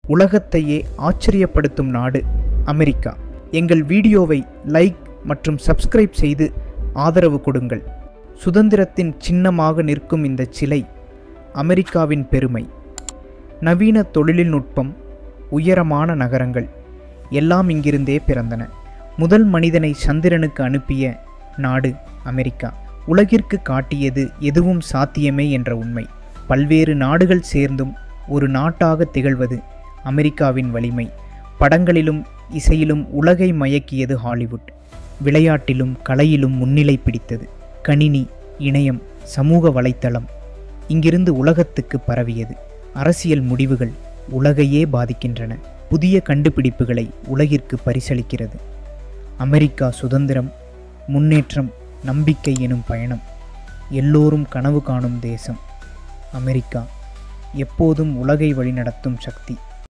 உலகத்தையே ஆச்சரியப்படுத்தும் நாடு அமெரிக்கா. எங்கள் வீடியோவை லைக் மற்றும் சப்ஸ்கிரைப் செய்து ஆதரவு கொடுங்கள். சுதந்திரத்தின் சின்னமாக நிற்கும் இந்த சிலை அமெரிக்காவின் பெருமை. நவீன தொழில்நுட்பம், உயரமான நகரங்கள் எல்லாம் இங்கிருந்தே பிறந்தன. முதல் மனிதனை சந்திரனுக்கு அனுப்பிய நாடு அமெரிக்கா. உலகிற்கு காட்டியது எதுவும் சாத்தியமே என்ற உண்மை. பல்வேறு நாடுகள் சேர்ந்தும் ஒரு நாட்டாக திகழ்வது அமெரிக்காவின் வலிமை. படங்களிலும் இசையிலும் உலகை மயக்கியது ஹாலிவுட். விளையாட்டிலும் கலையிலும் முன்னிலை பிடித்தது. கணினி, இணையம், சமூக வலைத்தளம் இங்கிருந்து உலகத்துக்கு பரவியது. அரசியல் முடிவுகள் உலகையே பாதிக்கின்றன. புதிய கண்டுபிடிப்புகளை உலகிற்கு பரிசளிக்கிறது. அமெரிக்கா சுதந்திரம், முன்னேற்றம், நம்பிக்கை எனும் பயணம். எல்லோரும் கனவு காணும் தேசம் அமெரிக்கா. எப்போதும் உலகை வழிநடத்தும் சக்தி.